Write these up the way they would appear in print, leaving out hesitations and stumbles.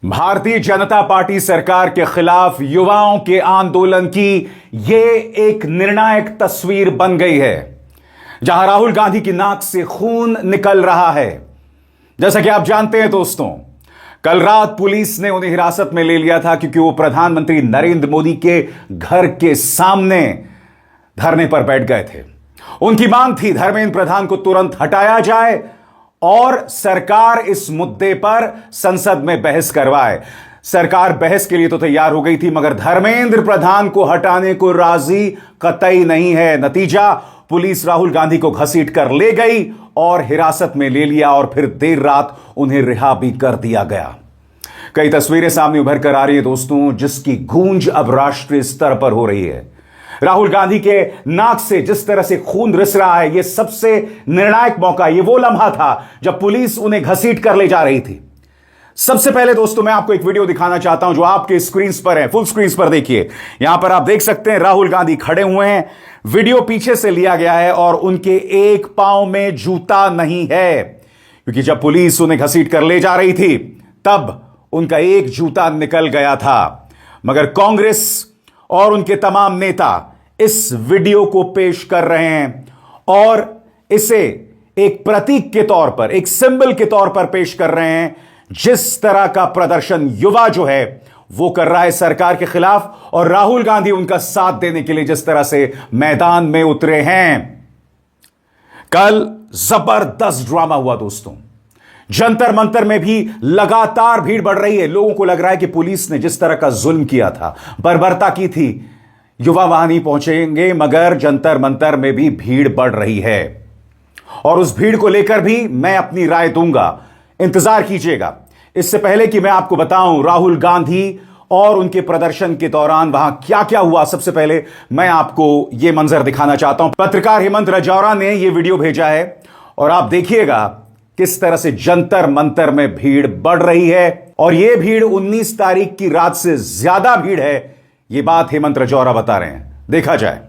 Bharatiya Janata party सरकार के खिलाफ युवाओं के आंदोलन की यह एक निर्णायक तस्वीर बन गई है, जहां राहुल गांधी की नाक से खून निकल रहा है। जैसा कि आप जानते हैं दोस्तों, कल रात पुलिस ने उन्हें हिरासत में ले लिया था क्योंकि वो प्रधानमंत्री नरेंद्र मोदी के घर के सामने धरने पर बैठ गए थे। उनकी मांग थी धर्मेंद्र प्रधान को तुरंत हटाया जाए और सरकार इस मुद्दे पर संसद में बहस करवाए। सरकार बहस के लिए तो तैयार हो गई थी, मगर धर्मेंद्र प्रधान को हटाने को राजी कतई नहीं है। नतीजा, पुलिस राहुल गांधी को घसीट कर ले गई और हिरासत में ले लिया और फिर देर रात उन्हें रिहा भी कर दिया गया। कई तस्वीरें सामने उभर कर आ रही है दोस्तों, जिसकी गूंज अब राष्ट्रीय स्तर पर हो रही है। राहुल गांधी के नाक से जिस तरह से खून रिस रहा है, यह सबसे निर्णायक मौका, यह वो लम्हा था जब पुलिस उन्हें घसीट कर ले जा रही थी। सबसे पहले दोस्तों मैं आपको एक वीडियो दिखाना चाहता हूं जो आपके स्क्रीन पर है, फुल स्क्रीन पर देखिए। यहां पर आप देख सकते हैं राहुल गांधी खड़े हुए हैं। वीडियो पीछे से लिया गया है और उनके एक पांव में जूता नहीं है, क्योंकि जब पुलिस उन्हें घसीट कर ले जा रही थी तब उनका एक जूता निकल गया था। मगर कांग्रेस और उनके तमाम नेता इस वीडियो को पेश कर रहे हैं और इसे एक प्रतीक के तौर पर, एक सिंबल के तौर पर पेश कर रहे हैं। जिस तरह का प्रदर्शन युवा जो है वो कर रहा है सरकार के खिलाफ, और राहुल गांधी उनका साथ देने के लिए जिस तरह से मैदान में उतरे हैं। कल जबरदस्त ड्रामा हुआ दोस्तों। जंतर मंतर में भी लगातार भीड़ बढ़ रही है। लोगों को लग रहा है कि पुलिस ने जिस तरह का जुल्म किया था, बर्बरता की थी, युवा वहां नहीं पहुंचेंगे, मगर जंतर मंतर में भी भीड़ बढ़ रही है और उस भीड़ को लेकर भी मैं अपनी राय दूंगा। इंतजार कीजिएगा। इससे पहले कि मैं आपको बताऊं राहुल गांधी और उनके प्रदर्शन के दौरान वहां क्या क्या हुआ, सबसे पहले मैं आपको यह मंजर दिखाना चाहता हूं। पत्रकार हेमंत रजौरा ने यह वीडियो भेजा है और आप देखिएगा किस तरह से जंतर मंतर में भीड़ बढ़ रही है, और यह भीड़ 19 तारीख की रात से ज्यादा भीड़ है। यह बात हेमंत रजौरा बता रहे हैं, देखा जाए।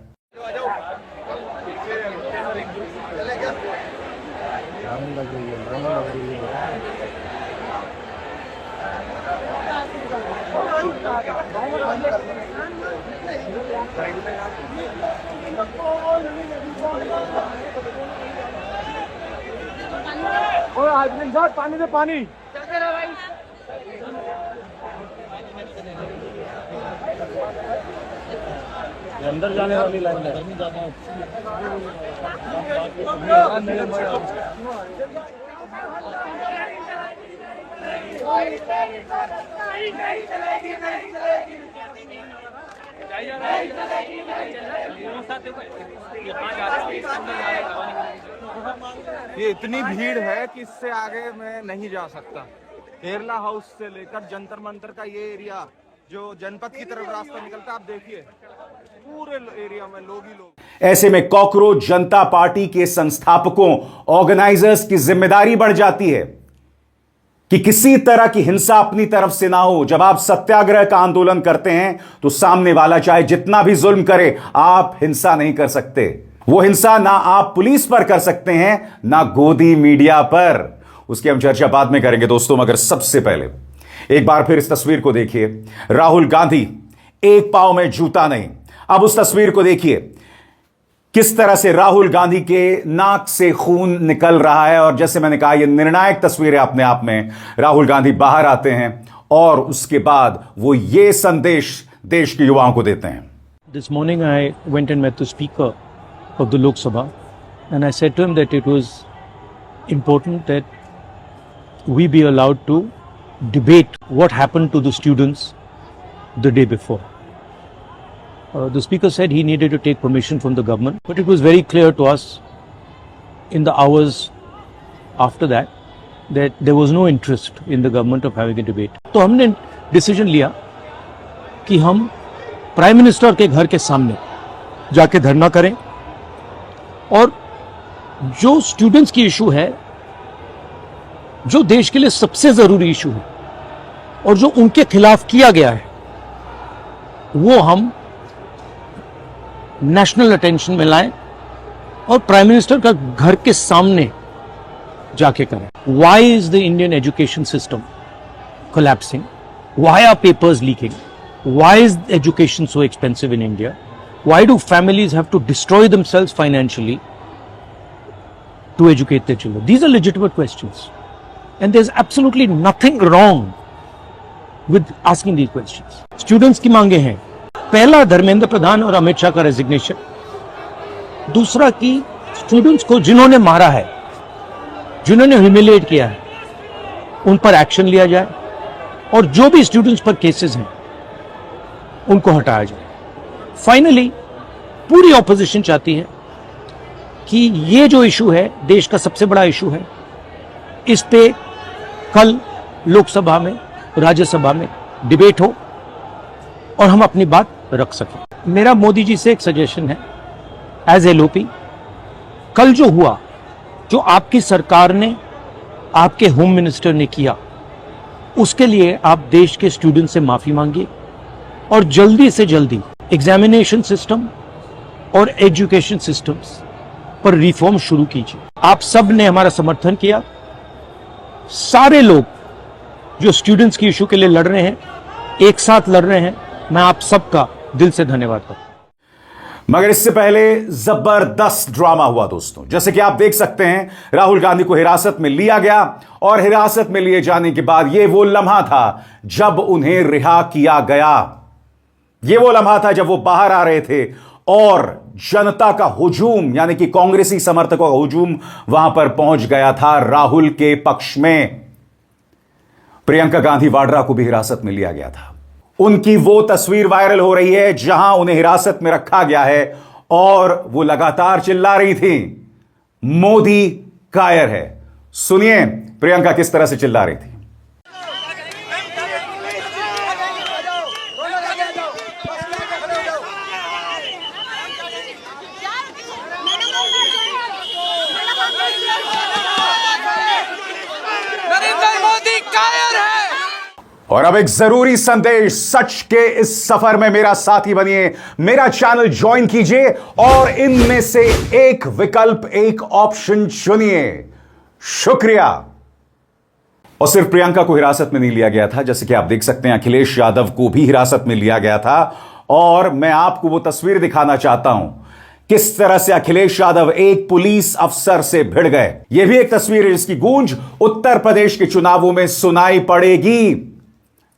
पानी दे, पानी अंदर जाने वाली लाइन है। ये इतनी भीड़ है कि इससे आगे मैं नहीं जा सकता। केरला हाउस से लेकर जंतर मंतर का ये एरिया जो जनपद की तरफ रास्ता निकलता है, आप देखिए पूरे एरिया में लोग ही लोग। ऐसे में कॉकरोच जनता पार्टी के संस्थापकों, ऑर्गेनाइजर्स की जिम्मेदारी बढ़ जाती है कि किसी तरह की हिंसा अपनी तरफ से ना हो। जब आप सत्याग्रह का आंदोलन करते हैं तो सामने वाला चाहे जितना भी जुल्म करे, आप हिंसा नहीं कर सकते। वो हिंसा ना आप पुलिस पर कर सकते हैं, ना गोदी मीडिया पर। उसकी हम चर्चा बाद में करेंगे दोस्तों, मगर सबसे पहले एक बार फिर इस तस्वीर को देखिए। राहुल गांधी, एक पांव में जूता नहीं। अब उस तस्वीर को देखिए, किस तरह से राहुल गांधी के नाक से खून निकल रहा है। और जैसे मैंने कहा, यह निर्णायक तस्वीर है अपने आप में। राहुल गांधी बाहर आते हैं और उसके बाद वो ये संदेश देश के युवाओं को देते हैं। This morning I went and met the speaker of the Lok Sabha and I said to him that it was important that we be allowed to debate what happened to the students the day before. The speaker said he needed to take permission from the government, but it was very clear to us in the hours after that there was no interest in the government of having a debate. तो हमने decision लिया कि हम prime minister के घर के सामने जाके धरना करें और जो स्टूडेंट्स की इशू है, जो देश के लिए सबसे जरूरी इशू है और जो उनके खिलाफ किया गया है, वो हम नेशनल अटेंशन में लाएं और प्राइम मिनिस्टर का घर के सामने जाके करें. Why is the Indian education system collapsing? Why are papers leaking? Why is education so expensive in India? Why do families have to destroy themselves financially to educate their children? These are legitimate questions. And there's absolutely nothing wrong with asking these questions. Students की मांगे हैं, पहला धर्मेंद्र प्रधान और अमित शाह का resignation, दूसरा कि students को जिन्होंने मारा है, जिन्होंने ह्यूमिलिएट किया है, उन पर एक्शन लिया जाए और जो भी स्टूडेंट्स पर केसेस हैं उनको हटाया जाए। फाइनली पूरी ऑपोजिशन चाहती है कि ये जो इशू है, देश का सबसे बड़ा इशू है, इस पे कल लोकसभा में, राज्यसभा में डिबेट हो और हम अपनी बात रख सकें। मेरा मोदी जी से एक सजेशन है, एज एलओपी, कल जो हुआ, जो आपकी सरकार ने, आपके होम मिनिस्टर ने किया, उसके लिए आप देश के स्टूडेंट से माफी मांगिए और जल्दी से जल्दी एग्जामिनेशन सिस्टम और एजुकेशन सिस्टम्स पर रिफॉर्म शुरू कीजिए। आप सब ने हमारा समर्थन किया, सारे लोग जो स्टूडेंट्स की इशू के लिए लड़ रहे हैं, एक साथ लड़ रहे हैं, मैं आप सबका दिल से धन्यवाद करता हूं। मगर इससे पहले जबरदस्त ड्रामा हुआ दोस्तों। जैसे कि आप देख सकते हैं, राहुल गांधी को हिरासत में लिया गया और हिरासत में लिए जाने के बाद यह वो लम्हा था जब उन्हें रिहा किया गया। यह वो लम्हा था जब वो बाहर आ रहे थे और जनता का हुजूम, यानी कि कांग्रेसी समर्थकों का हुजूम वहां पर पहुंच गया था राहुल के पक्ष में। प्रियंका गांधी वाड्रा को भी हिरासत में लिया गया था। उनकी वो तस्वीर वायरल हो रही है जहां उन्हें हिरासत में रखा गया है और वो लगातार चिल्ला रही थी, मोदी कायर है। सुनिए प्रियंका किस तरह से चिल्ला रही थी। नरेंद्र मोदी कायर है। और अब एक जरूरी संदेश, सच के इस सफर में मेरा साथी बनिए, मेरा चैनल ज्वाइन कीजिए और इनमें से एक विकल्प, एक ऑप्शन चुनिए। शुक्रिया। और सिर्फ प्रियंका को हिरासत में नहीं लिया गया था, जैसे कि आप देख सकते हैं अखिलेश यादव को भी हिरासत में लिया गया था। और मैं आपको वो तस्वीर दिखाना चाहता हूं किस तरह से अखिलेश यादव एक पुलिस अफसर से भिड़ गए। यह भी एक तस्वीर है जिसकी गूंज उत्तर प्रदेश के चुनावों में सुनाई पड़ेगी।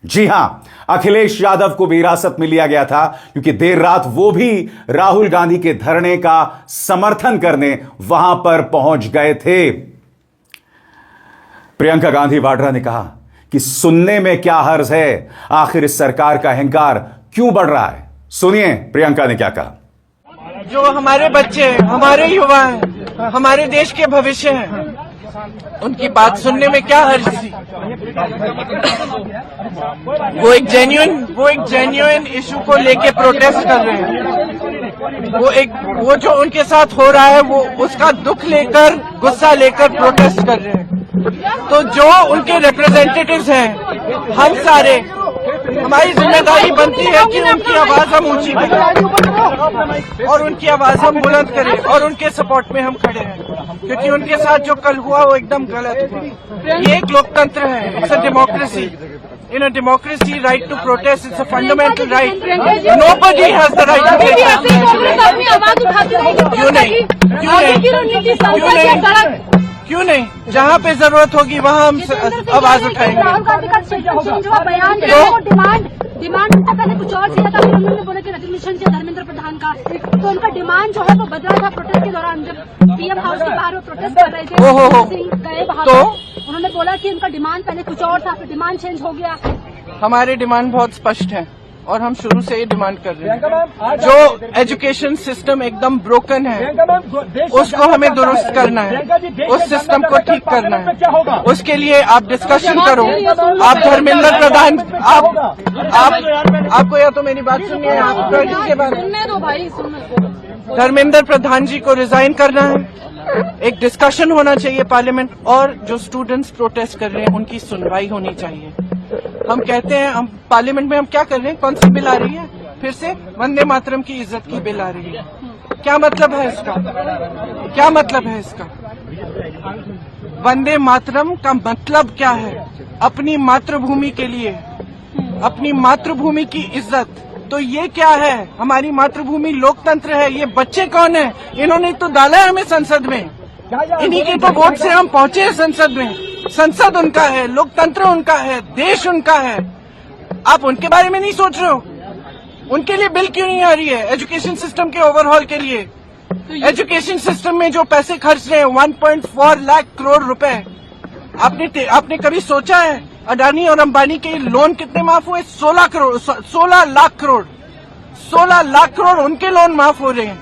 जी हां, अखिलेश यादव को भी हिरासत में लिया गया था क्योंकि देर रात वो भी राहुल गांधी के धरने का समर्थन करने वहां पर पहुंच गए थे। प्रियंका गांधी वाड्रा ने कहा कि सुनने में क्या हर्ज है, आखिर इस सरकार का अहंकार क्यों बढ़ रहा है। सुनिए प्रियंका ने क्या कहा। जो हमारे बच्चे हैं, हमारे युवा हैं, हमारे देश के भविष्य हैं, उनकी बात सुनने में क्या हर्ज थी। वो एक जेन्युइन इशू को लेके प्रोटेस्ट कर रहे हैं। वो जो उनके साथ हो रहा है, वो उसका दुख लेकर, गुस्सा लेकर प्रोटेस्ट कर रहे हैं। तो जो उनके रिप्रेजेंटेटिव्स हैं, हम सारे, हमारी जिम्मेदारी बनती है कि उनकी आवाज हम ऊंची करें और उनकी आवाज हम बुलंद करें और उनके सपोर्ट में हम खड़े हैं, क्योंकि उनके साथ जो कल हुआ वो एकदम गलत हुआ। ये एक लोकतंत्र है, it's a democracy. In a democracy, right to protest is a fundamental right. Nobody has the right to protest. क्यों नहीं? क्यों नहीं? जहाँ पे जरूरत होगी वहाँ हम आवाज उठाएंगे। डिमांड उनका पहले कुछ और था, तभी उन्होंने बोला कि रेजिग्नेशन चाहिए धर्मेंद्र प्रधान का, तो उनका डिमांड जो है वो बदला था प्रोटेस्ट के दौरान। जब पीएम हाउस के बाहर वो प्रोटेस्ट कर रहे थे, गए वहां तो उन्होंने बोला कि उनका डिमांड पहले कुछ और था, फिर डिमांड चेंज हो गया। हमारे डिमांड बहुत स्पष्ट है और हम शुरू से ये डिमांड कर रहे हैं। जो एजुकेशन सिस्टम एकदम ब्रोकन है, उसको हमें दुरुस्त करना है, उस सिस्टम को ठीक करना है। उसके लिए आप डिस्कशन करो। आप धर्मेंद्र प्रधान, आपको या तो मेरी बात सुनिए, आप के बारे में धर्मेंद्र प्रधान जी को रिजाइन करना है, एक डिस्कशन होना चाहिए पार्लियामेंट, और जो स्टूडेंट्स प्रोटेस्ट कर रहे हैं उनकी सुनवाई होनी चाहिए। हम कहते हैं, हम पार्लियामेंट में हम क्या कर रहे हैं, कौन सी बिल आ रही है, फिर से वंदे मातरम की इज्जत की बिल आ रही है। क्या मतलब है इसका? क्या मतलब है इसका? वंदे मातरम का मतलब क्या है? अपनी मातृभूमि के लिए अपनी मातृभूमि की इज्जत। तो ये क्या है? हमारी मातृभूमि लोकतंत्र है। ये बच्चे कौन है? इन्होंने तो डाला है हमें संसद में, इन्हीं के तो वोट से हम पहुंचे हैं संसद में। संसद उनका है, लोकतंत्र उनका है, देश उनका है। आप उनके बारे में नहीं सोच रहे हो? उनके लिए बिल क्यों नहीं आ रही है एजुकेशन सिस्टम के ओवरहॉल के लिए? एजुकेशन सिस्टम में जो पैसे खर्च रहे हैं 1.4 लाख करोड़ रुपए, आपने कभी सोचा है अडानी और अंबानी के लोन कितने माफ हुए? 16 लाख करोड़ 16 लाख करोड़ उनके लोन माफ हो रहे हैं।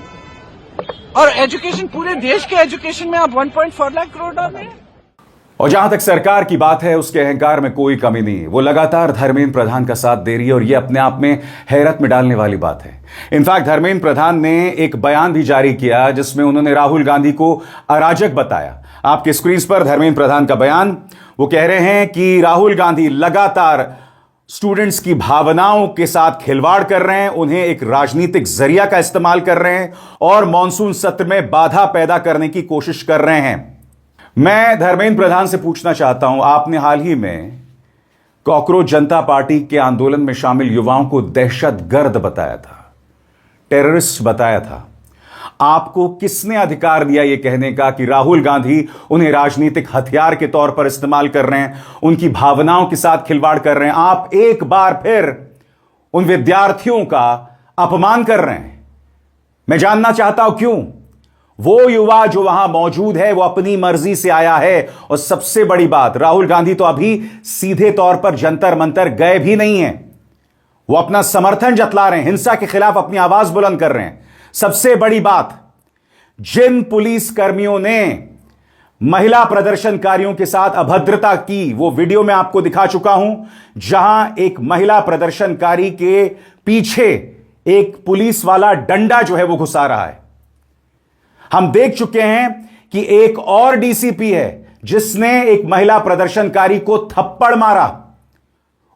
और एजुकेशन, पूरे देश के एजुकेशन में आप 1.4 लाख करोड़ डाल रहे हैं। और जहां तक सरकार की बात है, उसके अहंकार में कोई कमी नहीं। वो लगातार धर्मेंद्र प्रधान का साथ दे रही है और ये अपने आप में हैरत में डालने वाली बात है। इनफैक्ट धर्मेंद्र प्रधान ने एक बयान भी जारी किया जिसमें उन्होंने राहुल गांधी को अराजक बताया। आपके स्क्रीन पर धर्मेंद्र प्रधान का बयान। वो कह रहे हैं कि राहुल गांधी लगातार स्टूडेंट्स की भावनाओं के साथ खिलवाड़ कर रहे हैं, उन्हें एक राजनीतिक जरिया का इस्तेमाल कर रहे हैं और मॉनसून सत्र में बाधा पैदा करने की कोशिश कर रहे हैं। मैं धर्मेंद्र प्रधान से पूछना चाहता हूं, आपने हाल ही में कॉकरोच जनता पार्टी के आंदोलन में शामिल युवाओं को दहशतगर्द बताया था, टेररिस्ट बताया था। आपको किसने अधिकार दिया यह कहने का कि राहुल गांधी उन्हें राजनीतिक हथियार के तौर पर इस्तेमाल कर रहे हैं, उनकी भावनाओं के साथ खिलवाड़ कर रहे हैं? आप एक बार फिर उन विद्यार्थियों का अपमान कर रहे हैं। मैं जानना चाहता हूं क्यों? वो युवा जो वहां मौजूद है वो अपनी मर्जी से आया है। और सबसे बड़ी बात, राहुल गांधी तो अभी सीधे तौर पर जंतर मंतर गए भी नहीं हैं। वो अपना समर्थन जतला रहे हैं, हिंसा के खिलाफ अपनी आवाज बुलंद कर रहे हैं। सबसे बड़ी बात, जिन पुलिस कर्मियों ने महिला प्रदर्शनकारियों के साथ अभद्रता की, वो वीडियो में आपको दिखा चुका हूं, जहां एक महिला प्रदर्शनकारी के पीछे एक पुलिस वाला डंडा जो है वो घुसा रहा है। हम देख चुके हैं कि एक और डीसीपी है जिसने एक महिला प्रदर्शनकारी को थप्पड़ मारा।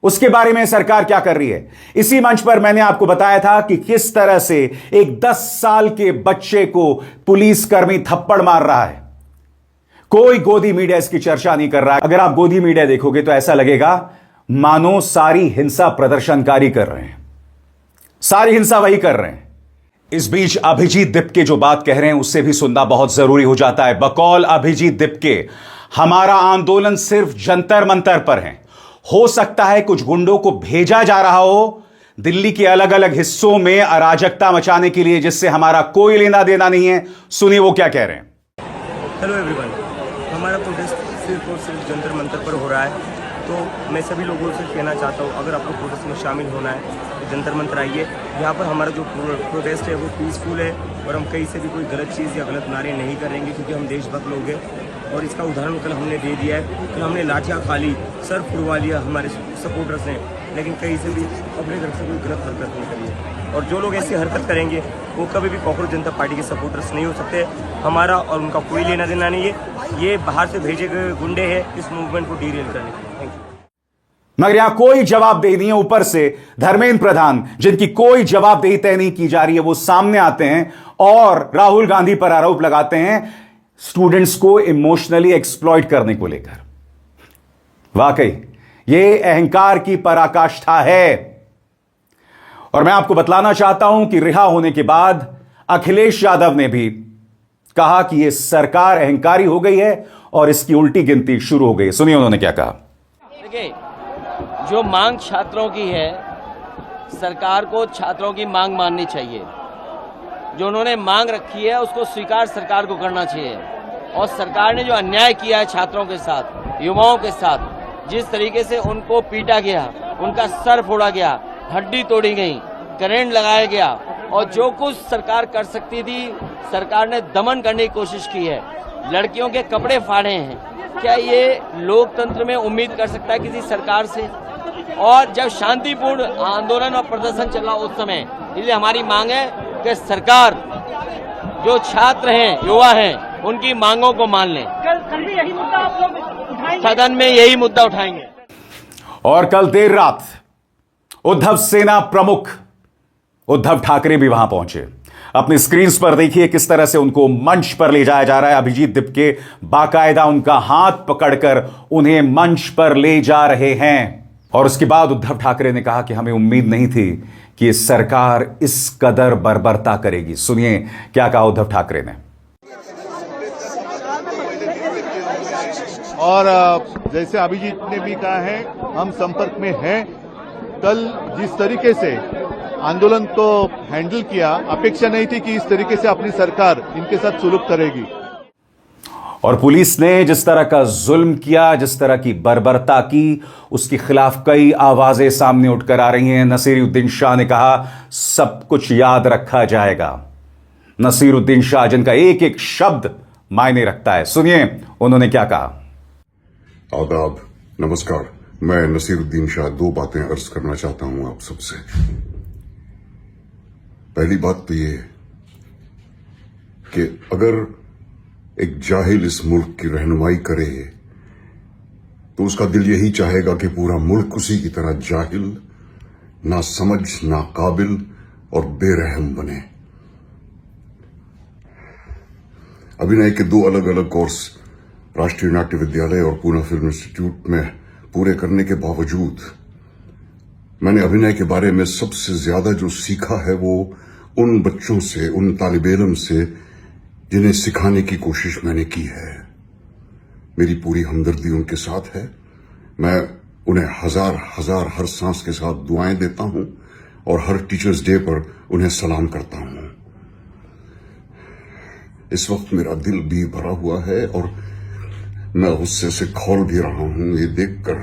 उसके बारे में सरकार क्या कर रही है? इसी मंच पर मैंने आपको बताया था कि किस तरह से एक 10 साल के बच्चे को पुलिसकर्मी थप्पड़ मार रहा है। कोई गोदी मीडिया इसकी चर्चा नहीं कर रहा है। अगर आप गोदी मीडिया देखोगे तो ऐसा लगेगा मानो सारी हिंसा प्रदर्शनकारी कर रहे हैं, सारी हिंसा वही कर रहे हैं। इस बीच अभिजीत दिपके जो बात कह रहे हैं उससे भी सुनना बहुत जरूरी हो जाता है। बकौल अभिजीत दिपके, हमारा आंदोलन सिर्फ जंतर मंतर पर है। हो सकता है कुछ गुंडों को भेजा जा रहा हो दिल्ली के अलग अलग हिस्सों में अराजकता मचाने के लिए, जिससे हमारा कोई लेना देना नहीं है। सुनिए वो क्या कह रहे हैं। हेलो एवरीवन, हमारा प्रोटेस्ट सिर्फ और सिर्फ जंतर मंतर पर हो रहा है। तो मैं सभी लोगों से कहना चाहता हूँ, अगर आपको प्रोटेस्ट में शामिल होना है तो जंतर मंतर आइए। यहाँ पर हमारा जो प्रोटेस्ट है वो पीसफुल है और हम कहीं से भी कोई गलत चीज़ या गलत नारे नहीं करेंगे, क्योंकि हम देशभक्त लोग हैं। और इसका उदाहरण कल हमने दे दिया है। कल हमने लाठियाँ खा ली, सर फुड़वा लिया हमारे सपोर्टर्स ने, लेकिन कहीं से भी अपने तरफ से कोई गलत हरकत नहीं करी है। और जो लोग ऐसी हरकत करेंगे वो कभी भी कॉकरोच जनता पार्टी के सपोर्टर्स नहीं हो सकते। हमारा और उनका कोई लेना देना नहीं है। ये बाहर से भेजे गए गुंडे हैं इस मूवमेंट को डीरेल करने के लिए। Thank you. मगर यहां कोई जवाबदेही नहीं है। ऊपर से धर्मेंद्र प्रधान, जिनकी कोई जवाबदेही तय नहीं की जा रही है, वो सामने आते हैं और राहुल गांधी पर आरोप लगाते हैं स्टूडेंट्स को इमोशनली एक्सप्लॉइट करने को लेकर। वाकई ये अहंकार की पराकाष्ठा है। और मैं आपको बतलाना चाहता हूं कि रिहा होने के बाद अखिलेश यादव ने भी कहा कि यह सरकार अहंकारी हो गई है और इसकी उल्टी गिनती शुरू हो गई। सुनिए उन्होंने क्या कहा। देखिए, जो मांग छात्रों की है, सरकार को छात्रों की मांग माननी चाहिए। जो उन्होंने मांग रखी है उसको स्वीकार सरकार को करना चाहिए। और सरकार ने जो अन्याय किया है छात्रों के साथ, युवाओं के साथ, जिस तरीके से उनको पीटा गया, उनका सर फोड़ा गया, हड्डी तोड़ी गई, करंट लगाया गया, और जो कुछ सरकार कर सकती थी सरकार ने दमन करने की कोशिश की है। लड़कियों के कपड़े फाड़े हैं। क्या ये लोकतंत्र में उम्मीद कर सकता है किसी सरकार से? और जब शांतिपूर्ण आंदोलन और प्रदर्शन चल रहा उस समय, इसलिए हमारी मांग है कि सरकार जो छात्र हैं, युवा हैं, उनकी मांगों को मान लें। कल भी यही मुद्दा आप लोग उठाएंगे? सदन में यही मुद्दा उठाएंगे। और कल देर रात उद्धव सेना प्रमुख उद्धव ठाकरे भी वहां पहुंचे। अपनी स्क्रीन पर देखिए किस तरह से उनको मंच पर ले जाया जा रहा है। अभिजीत दिपके बाकायदा उनका हाथ पकड़कर उन्हें मंच पर ले जा रहे हैं। और उसके बाद उद्धव ठाकरे ने कहा कि हमें उम्मीद नहीं थी कि ये सरकार इस कदर बर्बरता करेगी। सुनिए क्या कहा उद्धव ठाकरे ने। और जैसे अभिजीत ने भी कहा है, हम संपर्क में हैं। कल जिस तरीके से आंदोलन को हैंडल किया, अपेक्षा नहीं थी कि इस तरीके से अपनी सरकार इनके साथ सुलूक करेगी। और पुलिस ने जिस तरह का जुल्म किया, जिस तरह की बर्बरता की, उसके खिलाफ कई आवाजें सामने उठकर आ रही हैं। नसीरुद्दीन शाह ने कहा सब कुछ याद रखा जाएगा। नसीरुद्दीन शाह जिनका एक एक शब्द मायने रखता है, सुनिए उन्होंने क्या कहा। आदाब, नमस्कार। मैं नसीरुद्दीन शाह दो बातें अर्ज करना चाहता हूं आप सबसे। पहली बात तो ये कि अगर एक जाहिल इस मुल्क की रहनुमाई करे तो उसका दिल यही चाहेगा कि पूरा मुल्क उसी की तरह जाहिल, ना समझ, ना काबिल और बेरहम बने। अभिनय के दो अलग अलग कोर्स राष्ट्रीय नाट्य विद्यालय और पूना फिल्म इंस्टीट्यूट में पूरे करने के बावजूद मैंने अभिनय के बारे में सबसे ज्यादा जो सीखा है वो उन बच्चों से, उन तालिब इल्म से जिन्हें सिखाने की कोशिश मैंने की है। मेरी पूरी हमदर्दी उनके साथ है। मैं उन्हें हजार हजार हर सांस के साथ दुआएं देता हूं और हर टीचर्स डे पर उन्हें सलाम करता हूं। इस वक्त मेरा दिल भी भरा हुआ है और मैं गुस्से से खौल भी रहा हूं ये देखकर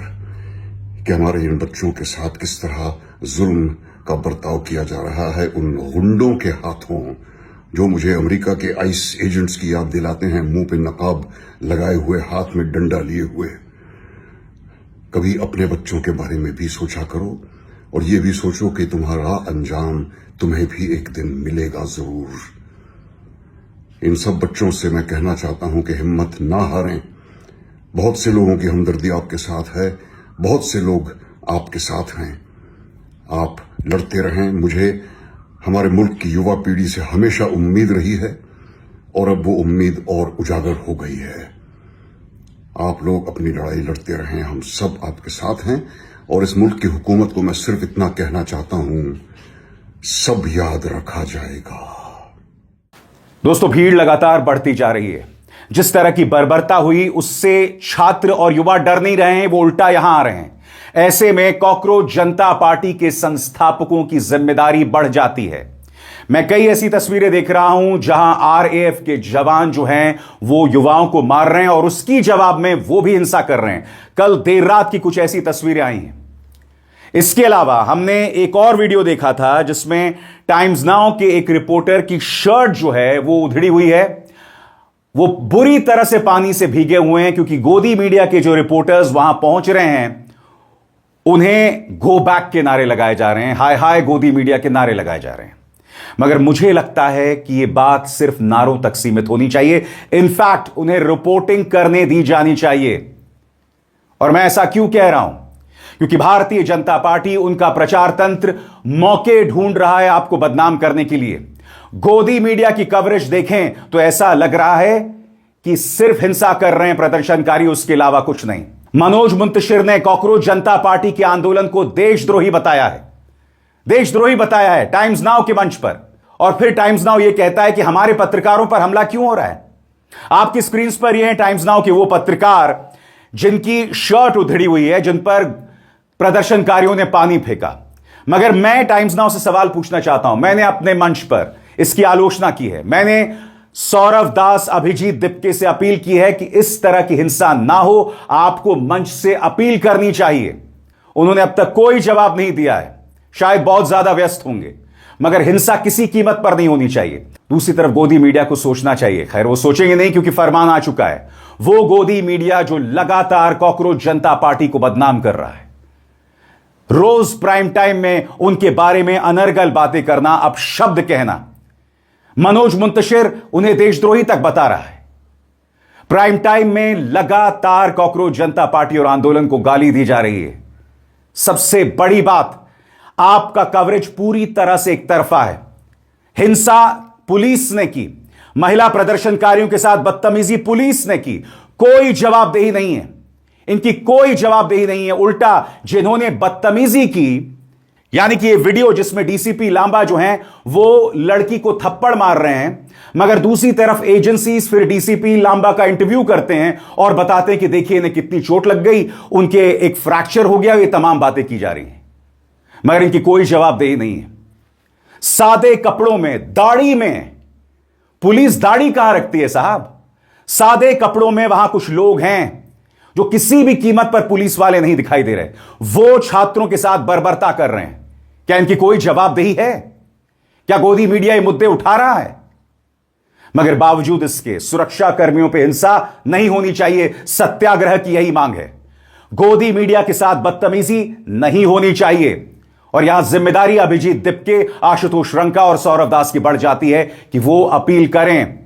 कि हमारे इन बच्चों के साथ किस तरह जुल्म का बर्ताव किया जा रहा है उन गुंडों के हाथों जो मुझे अमेरिका के आइस एजेंट्स की याद दिलाते हैं, मुंह पे नकाब लगाए हुए, हाथ में डंडा लिए हुए। कभी अपने बच्चों के बारे में भी सोचा करो और ये भी सोचो कि तुम्हारा अंजाम तुम्हें भी एक दिन मिलेगा जरूर। इन सब बच्चों से मैं कहना चाहता हूं कि हिम्मत ना हारें। बहुत से लोगों की हमदर्दी आपके साथ है, बहुत से लोग आपके साथ हैं। आप लड़ते रहें। मुझे हमारे मुल्क की युवा पीढ़ी से हमेशा उम्मीद रही है और अब वो उम्मीद और उजागर हो गई है। आप लोग अपनी लड़ाई लड़ते रहें, हम सब आपके साथ हैं। और इस मुल्क की हुकूमत को मैं सिर्फ इतना कहना चाहता हूं, सब याद रखा जाएगा। दोस्तों, भीड़ लगातार बढ़ती जा रही है। जिस तरह की बर्बरता हुई उससे छात्र और युवा डर नहीं रहे हैं, वो उल्टा यहां आ रहे हैं। ऐसे में कॉकरोच जनता पार्टी के संस्थापकों की जिम्मेदारी बढ़ जाती है। मैं कई ऐसी तस्वीरें देख रहा हूं जहां आरएएफ के जवान जो हैं वो युवाओं को मार रहे हैं और उसकी जवाब में वो भी हिंसा कर रहे हैं। कल देर रात की कुछ ऐसी तस्वीरें आई हैं। इसके अलावा हमने एक और वीडियो देखा था जिसमें टाइम्स नाउ के एक रिपोर्टर की शर्ट जो है वो उधड़ी हुई है। वो बुरी तरह से पानी से भीगे हुए हैं क्योंकि गोदी मीडिया के जो रिपोर्टर्स वहां पहुंच रहे हैं उन्हें गो बैक के नारे लगाए जा रहे हैं, हाय हाय गोदी मीडिया के नारे लगाए जा रहे हैं। मगर मुझे लगता है कि यह बात सिर्फ नारों तक सीमित होनी चाहिए। इनफैक्ट उन्हें रिपोर्टिंग करने दी जानी चाहिए। और मैं ऐसा क्यों कह रहा हूं? क्योंकि भारतीय जनता पार्टी, उनका प्रचार तंत्र मौके ढूंढ रहा है आपको बदनाम करने के लिए। गोदी मीडिया की कवरेज देखें तो ऐसा लग रहा है कि सिर्फ हिंसा कर रहे हैं प्रदर्शनकारी, उसके अलावा कुछ नहीं। मनोज मुंतशिर ने कॉकरोच जनता पार्टी के आंदोलन को देशद्रोही बताया है, देशद्रोही बताया है टाइम्स नाउ के मंच पर। और फिर टाइम्स नाउ यह कहता है कि हमारे पत्रकारों पर हमला क्यों हो रहा है। आपकी स्क्रीन पर यह है टाइम्स नाउ के वो पत्रकार जिनकी शर्ट उधड़ी हुई है, जिन पर प्रदर्शनकारियों ने पानी फेंका। मगर मैं टाइम्स नाउ से सवाल पूछना चाहता हूं। मैंने अपने मंच पर इसकी आलोचना की है। मैंने सौरव दास, अभिजीत दिप्के से अपील की है कि इस तरह की हिंसा ना हो, आपको मंच से अपील करनी चाहिए। उन्होंने अब तक कोई जवाब नहीं दिया है, शायद बहुत ज्यादा व्यस्त होंगे। मगर हिंसा किसी कीमत पर नहीं होनी चाहिए। दूसरी तरफ गोदी मीडिया को सोचना चाहिए। खैर, वो सोचेंगे नहीं क्योंकि फरमान आ चुका है। वो गोदी मीडिया जो लगातार कॉकरोच जनता पार्टी को बदनाम कर रहा है, रोज प्राइम टाइम में उनके बारे में अनर्गल बातें करना, अब शब्द कहना। मनोज मुंतशिर उन्हें देशद्रोही तक बता रहा है। प्राइम टाइम में लगातार कॉकरोच जनता पार्टी और आंदोलन को गाली दी जा रही है। सबसे बड़ी बात, आपका कवरेज पूरी तरह से एक तरफा है। हिंसा पुलिस ने की, महिला प्रदर्शनकारियों के साथ बदतमीजी पुलिस ने की, कोई जवाबदेही नहीं है। इनकी कोई जवाबदेही नहीं है। उल्टा जिन्होंने बदतमीजी की, यानी कि ये वीडियो जिसमें डीसीपी लांबा जो हैं वो लड़की को थप्पड़ मार रहे हैं, मगर दूसरी तरफ एजेंसीज फिर डीसीपी लांबा का इंटरव्यू करते हैं और बताते हैं कि देखिए इन्हें कितनी चोट लग गई, उनके एक फ्रैक्चर हो गया, ये तमाम बातें की जा रही हैं, मगर इनकी कोई जवाबदेही नहीं है। सादे कपड़ों में, दाढ़ी में, पुलिस दाढ़ी कहां रखती है साहब? सादे कपड़ों में वहां कुछ लोग हैं जो किसी भी कीमत पर पुलिस वाले नहीं दिखाई दे रहे, वो छात्रों के साथ बर्बरता कर रहे हैं। क्या इनकी कोई जवाबदेही है? क्या गोदी मीडिया ये मुद्दे उठा रहा है? मगर बावजूद इसके सुरक्षा कर्मियों पर हिंसा नहीं होनी चाहिए, सत्याग्रह की यही मांग है। गोदी मीडिया के साथ बदतमीजी नहीं होनी चाहिए। और यहां जिम्मेदारी अभिजीत दिपके, आशुतोष रंका और सौरभ दास की बढ़ जाती है कि वो अपील करें।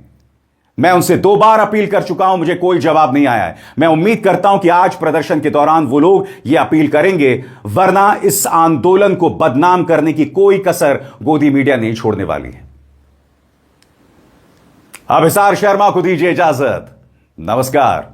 मैं उनसे 2 बार अपील कर चुका हूं, मुझे कोई जवाब नहीं आया है। मैं उम्मीद करता हूं कि आज प्रदर्शन के दौरान वो लोग ये अपील करेंगे, वरना इस आंदोलन को बदनाम करने की कोई कसर गोदी मीडिया नहीं छोड़ने वाली है। अब हिसार शर्मा को दीजिए इजाजत। नमस्कार।